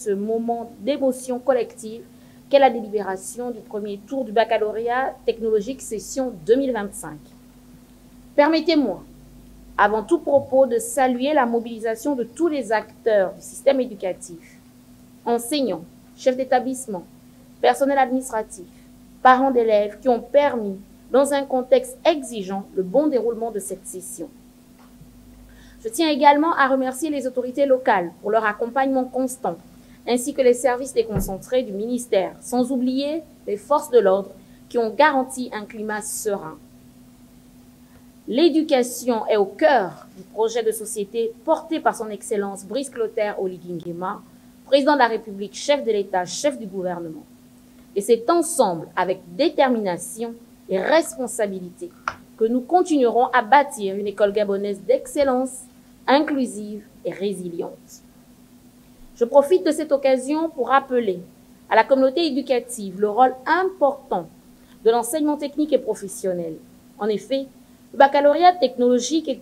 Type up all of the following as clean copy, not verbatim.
Ce moment d'émotion collective qu'est la délibération du premier tour du baccalauréat technologique session 2025. Permettez-moi, avant tout propos, de saluer la mobilisation de tous les acteurs du système éducatif, enseignants, chefs d'établissement, personnel administratif, parents d'élèves qui ont permis, dans un contexte exigeant, le bon déroulement de cette session. Je tiens également à remercier les autorités locales pour leur accompagnement constant, ainsi que les services déconcentrés du ministère, sans oublier les forces de l'ordre qui ont garanti un climat serein. L'éducation est au cœur du projet de société porté par son Excellence Brice Clotaire Oligui Nguema, président de la République, chef de l'État, chef du gouvernement. Et c'est ensemble, avec détermination et responsabilité, que nous continuerons à bâtir une école gabonaise d'excellence, inclusive et résiliente. Je profite de cette occasion pour rappeler à la communauté éducative le rôle important de l'enseignement technique et professionnel. En effet, le baccalauréat technologique est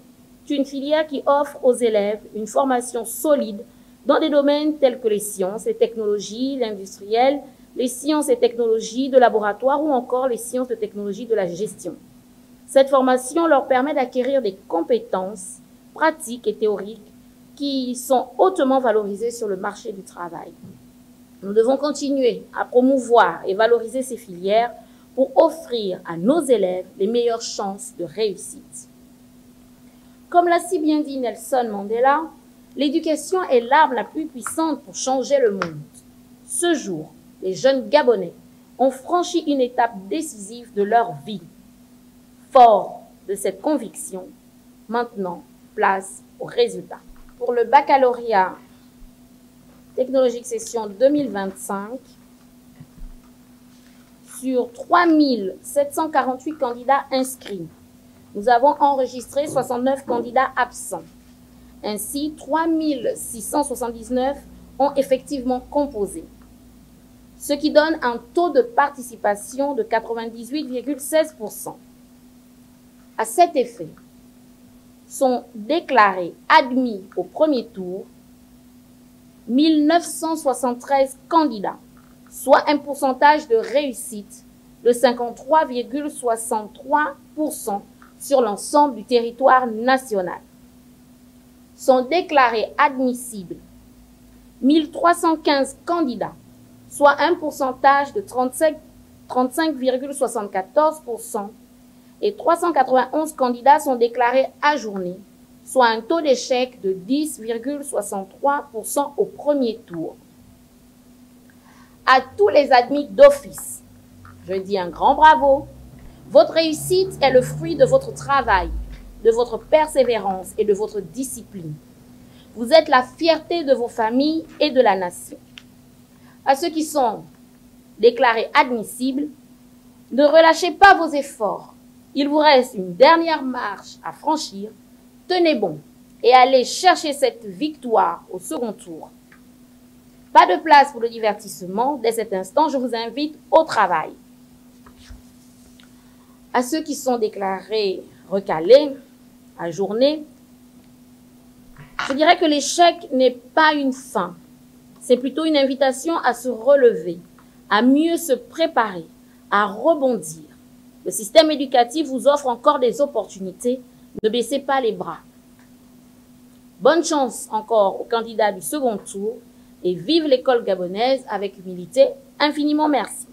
une filière qui offre aux élèves une formation solide dans des domaines tels que les sciences et technologies, l'industriel, les sciences et technologies de laboratoire ou encore les sciences de technologie de la gestion. Cette formation leur permet d'acquérir des compétences pratiques et théoriques qui sont hautement valorisées sur le marché du travail. Nous devons continuer à promouvoir et valoriser ces filières pour offrir à nos élèves les meilleures chances de réussite. Comme l'a si bien dit Nelson Mandela, l'éducation est l'arme la plus puissante pour changer le monde. Ce jour, les jeunes Gabonais ont franchi une étape décisive de leur vie. Forts de cette conviction, maintenant, place aux résultats. Pour le baccalauréat technologique session 2025, sur 3 748 candidats inscrits, nous avons enregistré 69 candidats absents. Ainsi, 3 679 ont effectivement composé, ce qui donne un taux de participation de 98,16%. À cet effet, sont déclarés admis au premier tour 1973 candidats, soit un pourcentage de réussite de 53,63% sur l'ensemble du territoire national. Sont déclarés admissibles 1315 candidats, soit un pourcentage de 35,74%, et 391 candidats sont déclarés ajournés, soit un taux d'échec de 10,63% au premier tour. À tous les admis d'office, je dis un grand bravo. Votre réussite est le fruit de votre travail, de votre persévérance et de votre discipline. Vous êtes la fierté de vos familles et de la nation. À ceux qui sont déclarés admissibles, ne relâchez pas vos efforts. Il vous reste une dernière marche à franchir. Tenez bon et allez chercher cette victoire au second tour. Pas de place pour le divertissement. Dès cet instant, je vous invite au travail. À ceux qui sont déclarés recalés, ajournés, je dirais que l'échec n'est pas une fin. C'est plutôt une invitation à se relever, à mieux se préparer, à rebondir. Le système éducatif vous offre encore des opportunités. Ne baissez pas les bras. Bonne chance encore aux candidats du second tour et vive l'école gabonaise avec humilité. Infiniment merci.